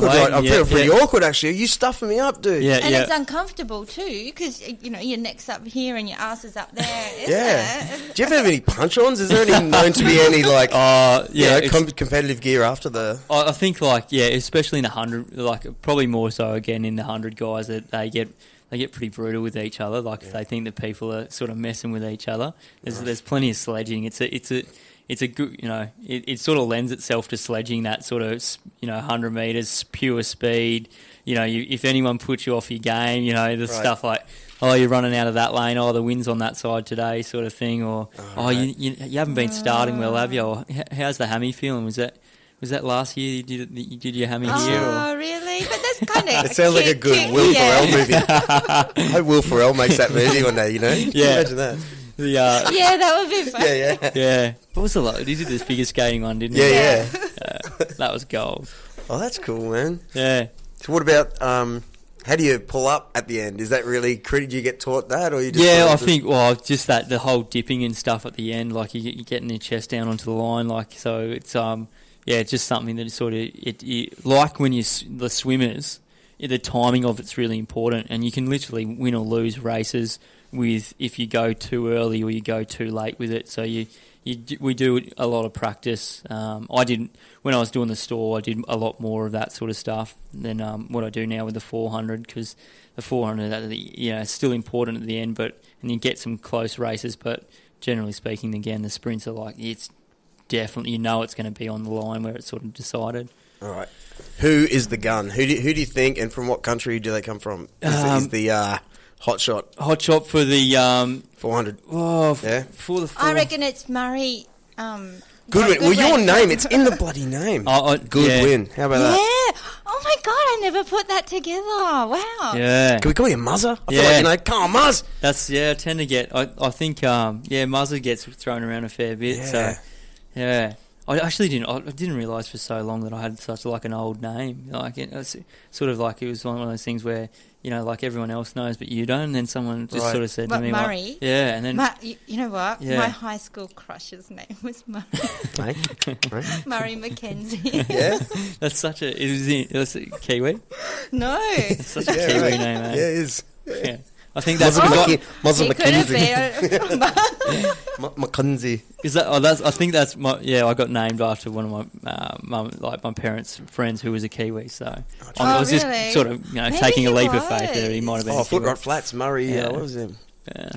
awkward, right? I feel pretty awkward, actually. You stuffing me up, dude. Yeah, and it's uncomfortable, too, because, your neck's up here and your ass is up there, isn't it? Do you ever have any punch-ons? Is there any known to be any, competitive gear after the... I think, especially in the 100, probably more so, again, in the 100 guys, that they get pretty brutal with each other. If they think that people are sort of messing with each other. There's plenty of sledging. It's a good, it sort of lends itself to sledging, that sort of, 100 metres, pure speed. If anyone puts you off your game, stuff like, oh, you're running out of that lane, oh, the wind's on that side today, sort of thing, or, you haven't been starting well, have you? Or, how's the hammy feeling? Was that last year you did your hammy here? Oh, really? But that's kind of... It sounds like a good Will Ferrell movie. I hope Will Ferrell makes that movie one day, Yeah. Imagine that. Yeah, that would be fun. Yeah. What was the lot? He did this figure skating one, didn't he? Yeah. That was gold. Oh, that's cool, man. Yeah. So what about... how do you pull up at the end? Is that really critical? Do you get taught that, or you just? Yeah, I think just that, the whole dipping and stuff at the end, like you're getting your chest down onto the line, so it's it's just something that is sort of like when the swimmers, the timing of it's really important, and you can literally win or lose races with if you go too early or you go too late with it. So we do a lot of practice. I didn't when I was doing the store. I did a lot more of that sort of stuff than what I do now with the 400, because the 400, it's still important at the end, and you get some close races. But generally speaking, again, the sprints are like it's definitely it's going to be on the line where it's sort of decided. All right, who is the gun? Who do you think, and from what country do they come from? Is the hot shot for the 400? Oh, yeah. For the 400. I reckon it's Murray. Goodwin. Well, your name, it's in the bloody name. Goodwin. Yeah. How about that? Yeah. Oh my God, I never put that together. Wow. Yeah. Can we call you Muzzer? I feel like, come on, Muzz. That's, I tend to get, I think, Muzzer gets thrown around a fair bit. Yeah. So, yeah. I actually didn't realise for so long that I had such an old name. It's sort of like it was one of those things where, like everyone else knows but you don't, and then someone just sort of said to me, Murray. And then... you know what? Yeah. My high school crush's name was Murray. Murray Mackenzie. Yeah? That's such a... It was a Kiwi? No. It's such a Kiwi name, eh? Yeah, it is. Yeah. I think that's Muzzer Mackenzie. Mackenzie. Is that? I think that's my. Yeah, I got named after one of my my parents' friends who was a Kiwi. So I was really? just sort of taking a leap of faith there. He might have been. Oh, Footrot Flats, Murray. What was him?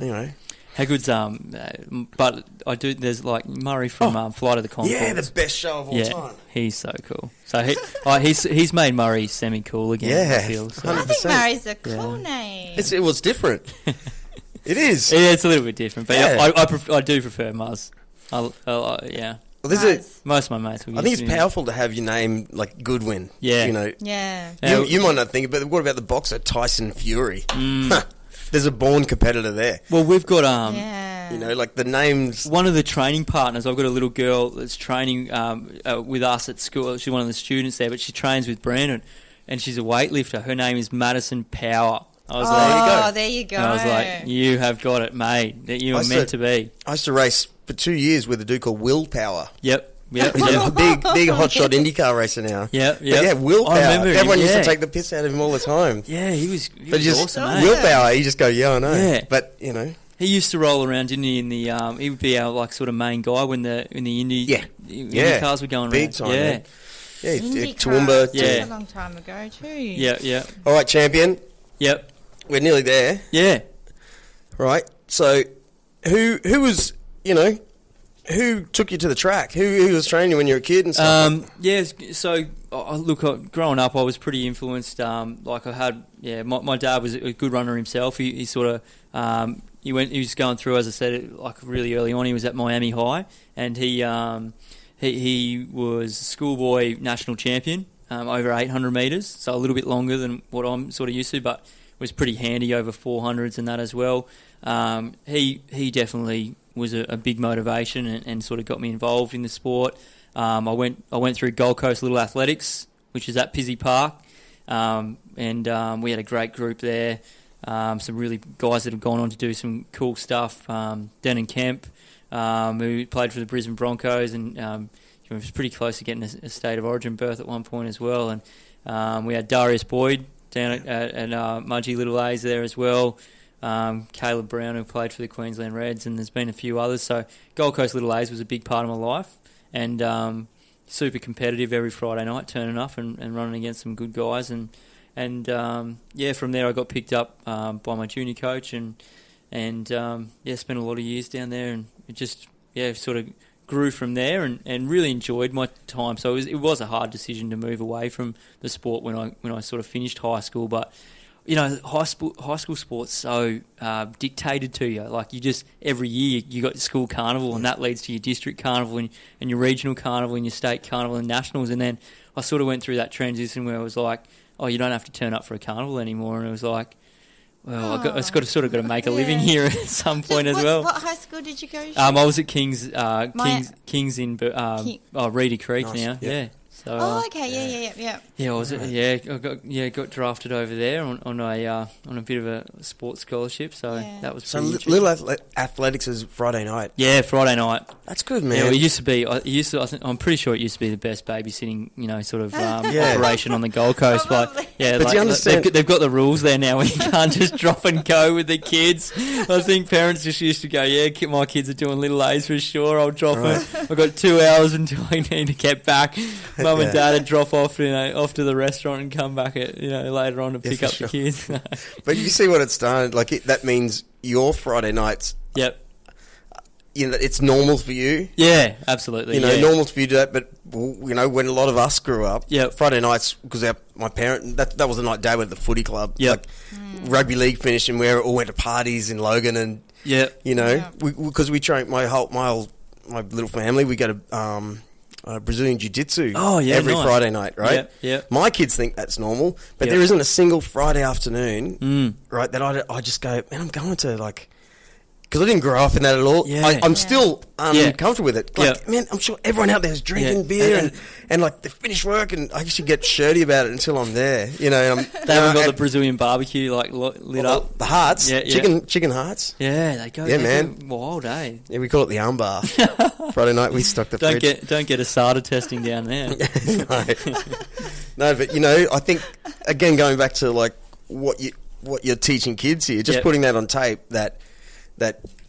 Anyway. How good's but I do. There's like Murray from Flight of the Conchords. Yeah, the best show of all time. He's so cool. So he's made Murray semi cool again. Yeah, I feel, so. I think Murray's a cool name. It was different. It is. Yeah, it's a little bit different, but I do prefer Muzz. Yeah. Well, most of my mates. I think it's powerful to have your name like Goodwin. Yeah. Yeah. You might not think it, but what about the boxer Tyson Fury? There's a born competitor there. Well, we've got like the names. One of the training partners, I've got a little girl that's training with us at school. She's one of the students there, but she trains with Brunner, and she's a weightlifter. Her name is Madison Power. I was like, there you go. And I was like, you have got it made. That you are meant to be. I used to race for 2 years with a dude called Will Power. Yep. He's a big hotshot IndyCar racer now. Yeah. Yeah, Will Power. Everyone used to take the piss out of him all the time. Yeah, he was awesome. Will Power, you just go, I know. Yeah. But, he used to roll around, didn't he? In the he would be our sort of main guy when the Indy cars were going big around. Time, yeah. Man. Yeah, Toowoomba. Yeah, a long time ago too. Yeah. All right, champion. Yep. We're nearly there. Yeah. Right. So, who was who took you to the track? Who was training you when you were a kid and stuff? So look, growing up, I was pretty influenced. Like I had, my dad was a good runner himself. He sort of he was going through, as I said, like really early on. He was at Miami High, and he was schoolboy national champion over 800 metres, so a little bit longer than what I'm sort of used to, but was pretty handy over 400s and that as well. He definitely was a big motivation and sort of got me involved in the sport. I went through Gold Coast Little Athletics, which is at Pizzey Park, and we had a great group there. Some really guys that have gone on to do some cool stuff. Denon Kemp, who played for the Brisbane Broncos, and he was pretty close to getting a State of Origin berth at one point as well. And We had Darius Boyd down at MattG Little A's there as well. Caleb Brown, who played for the Queensland Reds, and there's been a few others. So Gold Coast Little A's was a big part of my life, and super competitive every Friday night, turning up and running against some good guys. And from there I got picked up by my junior coach, and spent a lot of years down there, and it just sort of grew from there, and really enjoyed my time. So it was a hard decision to move away from the sport when I sort of finished high school, but high school sport's so dictated to you. Like, you just, every year you got your school carnival, and that leads to your district carnival and your regional carnival and your state carnival and nationals. And then I sort of went through that transition where I was like, oh, you don't have to turn up for a carnival anymore. And it was like, well, I got to make a living here at some point as well. What high school did you go to? I was at King's in Reedy Creek now. Yeah. So, okay, yeah. Yeah, I got drafted over there on a bit of a sports scholarship, so that was so pretty little athletics is Friday night. Yeah, Friday night. That's good, man. Yeah, it used to be. I'm pretty sure it used to be the best babysitting, operation on the Gold Coast. But yeah, but you understand, they've got the rules there now where you can't just drop and go with the kids. I think parents just used to go, my kids are doing little A's for sure. I'll drop them. I've got 2 hours until I need to get back. Mum and Dad would drop off, off to the restaurant and come back at, later on to pick up the kids. But you see what it's done. Like, that means your Friday nights. Yep. It's normal for you. Yeah, absolutely. Normal for you to do that. But when a lot of us grew up, Friday nights, because my parent, that was the night Dad went to the footy club. Yep. Like, rugby league finished, and we all went to parties in Logan, and because we trained my little family, we go to Brazilian Jiu-Jitsu every Friday night, right? Yeah. My kids think that's normal, but there isn't a single Friday afternoon, right, that I just go, man, I'm going to, like, because I didn't grow up in that at all. Yeah. I'm still uncomfortable with it. Like, man, I'm sure everyone out there is drinking beer and like, they finish work, and I actually get shirty about it until I'm there, And they haven't got the Brazilian barbecue, like, lit up. The hearts, chicken hearts. Yeah, they go. Yeah, man. Wild, eh? Yeah, we call it the armbar. Friday night, we stock the fridge. Don't get ASADA testing down there. No, but I think, again, going back to like what you're teaching kids here, just putting that on tape, that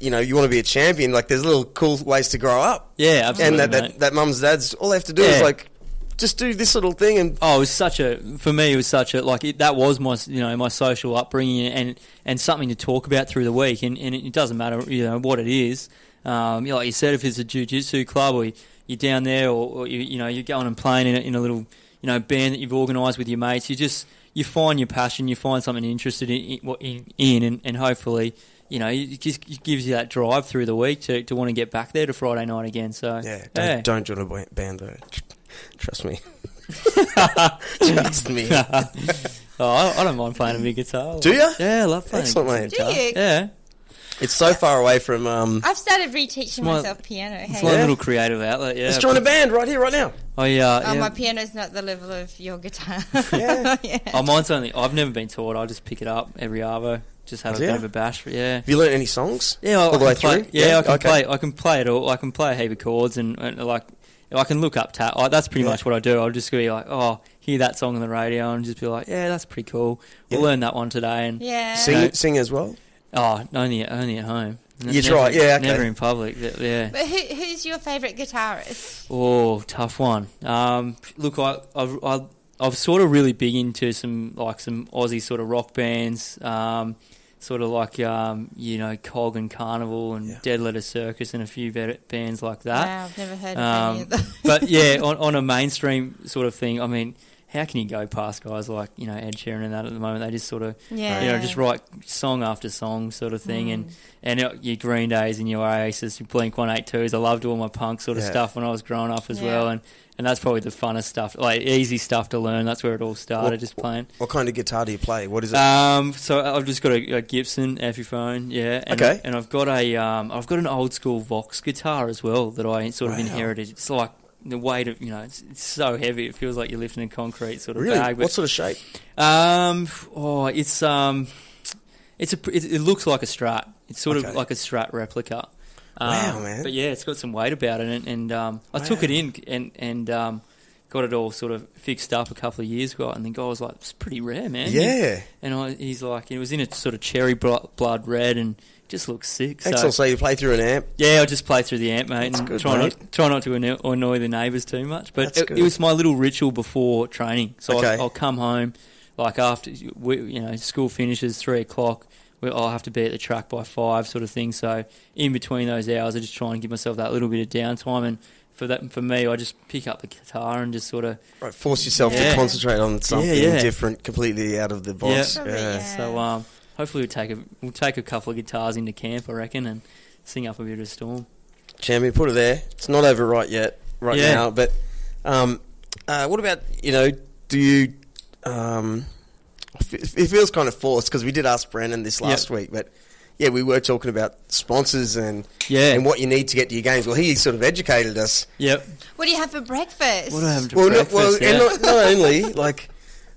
you want to be a champion. Like, there's little cool ways to grow up. Yeah, absolutely. And that mums and dads, all they have to do is like, just do this little thing. And it was such a that was my my social upbringing, and something to talk about through the week. And it doesn't matter what it is. Like you said, if it's a jiu-jitsu club, or you're down there, or you're going and playing in a little band that you've organised with your mates, you find your passion, you find something you're interested in, and hopefully, it just gives you that drive through the week to want to get back there to Friday night again. So don't join a band though. Trust me. Trust me. I don't mind playing a big guitar. Do you? Yeah, I love playing Excellent, guitar. Do you? Yeah. It's so far away from... I've started reteaching myself piano. It's my little creative outlet, yeah. Let's join a band right here, right now. Oh, yeah. My piano's not the level of your guitar. Yeah. Mine's only... I've never been taught. I just pick it up every arvo. Just have a bit of a bash. Have you learned any songs? Yeah, all the way through? Yeah, I can play it all. I can play a heap of chords, and like, I can look up that's pretty much what I do. I'll just be like, hear that song on the radio, and just be like, yeah, that's pretty cool. We'll learn that one today. And sing as well? Oh, only at home. You try, okay. Never in public, yeah. But who's your favourite guitarist? Oh, tough one. Look, I've sort of really big into some Aussie sort of rock bands, sort of like Cog and Carnival and Dead Letter Circus and a few bands like that. Wow, I've never heard of any of those. But yeah, on a mainstream sort of thing, I mean, how can you go past guys like Ed Sheeran and that at the moment? They just sort of just write song after song sort of thing, and your Green Days and your Oasis, your Blink 182s. I loved all my punk sort of stuff when I was growing up as well, and that's probably the funnest stuff, like easy stuff to learn. That's where it all started, just playing. What kind of guitar do you play? What is it? So I've just got a Gibson Epiphone, and I've got an old school Vox guitar as well that I sort of inherited. It's like the weight of it's so heavy. It feels like you're lifting a concrete sort of bag. What sort of shape? It looks like a Strat. It's sort of like a Strat replica. Wow, man! But yeah, it's got some weight about it, and I took it in, and got it all sort of fixed up a couple of years ago, and the guy was like, "It's pretty rare, man." Yeah. He's like, it was in a sort of cherry blood red, and just looks sick. Excellent. So you play through an amp? Yeah, I just play through the amp, mate, and good, try mate. not to annoy the neighbours too much. But it good. was my little ritual before training. So Okay. I'll come home, like after school finishes 3:00. I'll have to be at the track by 5, sort of thing. So in between those hours, I just try and give myself that little bit of downtime. And for me, I just pick up the guitar and just sort of force yourself to concentrate on something different, completely out of the box. So hopefully we'll take a couple of guitars into camp, I reckon, and sing up a bit of a storm. Champion, put it there. It's not over right now. But what about, do you... it feels kind of forced because we did ask Brandon this last week, but yeah, we were talking about sponsors and what you need to get to your games. Well, he sort of educated us. Yep. What do you have for breakfast? What do I have for breakfast? And not only, like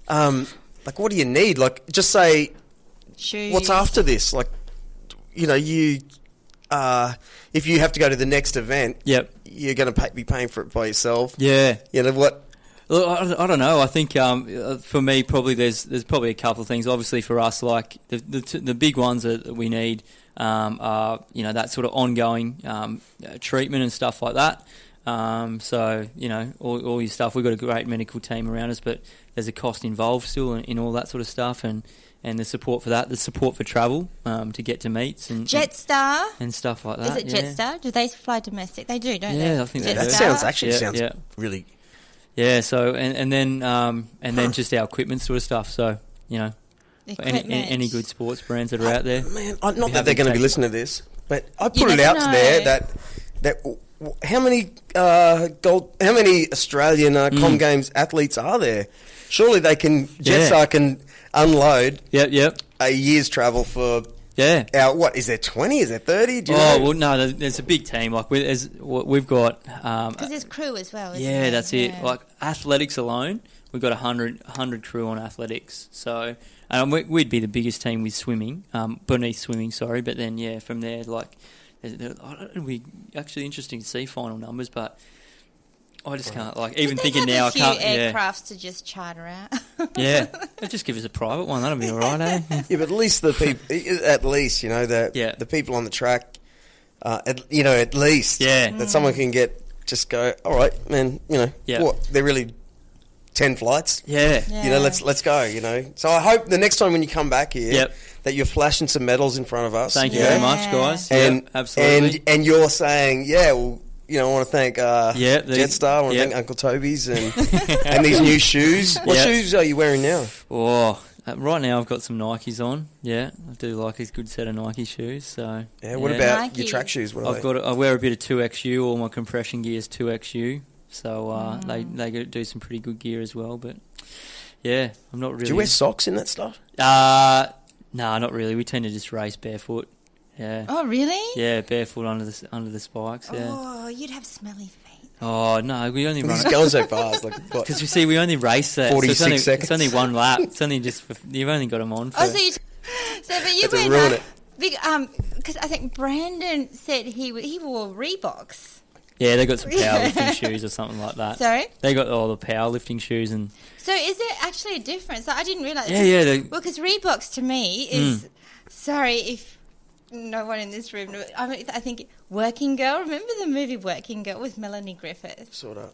what do you need? Like, just say, shoes. What's after this? Like, if you have to go to the next event, you're going to be paying for it by yourself. Yeah. You know what? Look, I don't know. I think for me, probably there's probably a couple of things. Obviously, for us, like the big ones that we need are that sort of ongoing treatment and stuff like that. So all your stuff. We've got a great medical team around us, but there's a cost involved still in all that sort of stuff, and the support for that, the support for travel to get to meets and Jetstar and stuff like that. Is it Jetstar? Do they fly domestic? They do, don't they? Yeah, I think they do. That sounds really. Yeah, so and then just our equipment sort of stuff. So any good sports brands that are out there. Man, not that they're going to be listening to this, but I put it out there that how many Australian Com Games athletes are there? Surely they can. Jetstar can unload. Yep. A year's travel for. Yeah. What is there? 20? Is there 30? Do you know? Well, no. There's a big team. Like we've got. Because there's crew as well. Isn't yeah, there? That's it. Like athletics alone, we've got 100 crew on athletics. So we'd be the biggest team with swimming, beneath swimming. Sorry, but then from there, like, it'll be actually interesting to see final numbers, but. I just can't, even thinking now, I can't. Aircrafts to just charter out. Yeah, just give us a private one. That'll be all right, eh? Yeah, but at least the people, the people on the track, at least, that someone can just go. All right, man. What? They're really 10 flights. Yeah. Let's go. So I hope the next time when you come back here, that you're flashing some medals in front of us. Thank you very much, guys. And absolutely. And you're saying, I want to thank Jetstar. I want to thank Uncle Toby's and these new shoes. What shoes are you wearing now? Oh, right now I've got some Nikes on. Yeah, I do like a good set of Nike shoes. So what about your track shoes? What are they? I wear a bit of 2XU. All my compression gear is 2XU. So they do some pretty good gear as well. But I'm not really. Do you wear socks in that stuff? No, not really. We tend to just race barefoot. Yeah. Oh, really? Yeah, barefoot under the spikes. Yeah. Oh, you'd have smelly feet. Oh no, we only run. He's going so fast, because we only race that 46 seconds. It's only one lap. It's only you've only got them on. For, but you went big because I think Brandon said he wore Reeboks. Yeah, they got some powerlifting shoes or something like that. Sorry? They got all the powerlifting shoes and. So is there actually a difference? I didn't realise. Yeah. Well, because Reeboks to me is sorry if. No one in this room. I think Working Girl. Remember the movie Working Girl with Melanie Griffith? Sort of.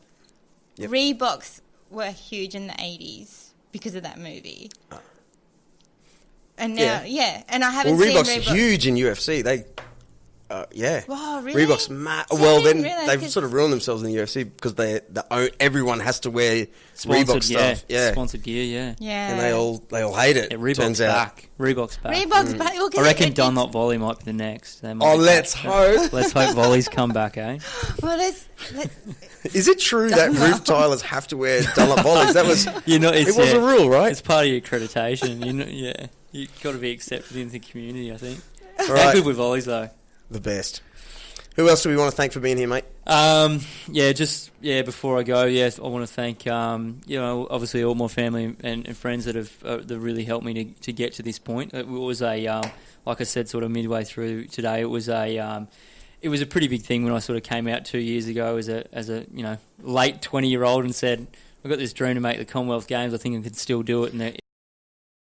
Yep. Reeboks were huge in the 80s because of that movie. And now, and I haven't seen Reeboks are huge in UFC. They, Wow, really? Reeboks, they've sort of ruined themselves in the UFC because everyone has to wear Reebok stuff. Yeah, sponsored gear. Yeah, and they all hate it. Yeah, Reebok's back. Reebok's back. Well, I reckon Dunlop Volley might be the next. Let's hope. Let's hope Volley's come back, eh? Well, let's Is it true that roof tilers have to wear Dunlop Volleys? That was it was a rule, right? It's part of your accreditation. You've got to be accepted in the community, I think. All How right. good with volleys, though? The best. Who else do we want to thank for being here, mate? Before I go, I want to thank, obviously all my family and friends that have that really helped me to get to this point. It was like I said, sort of midway through today, it was a pretty big thing when I sort of came out 2 years ago as a late 20-year-old and said, I've got this dream to make the Commonwealth Games. I think I could still do it, and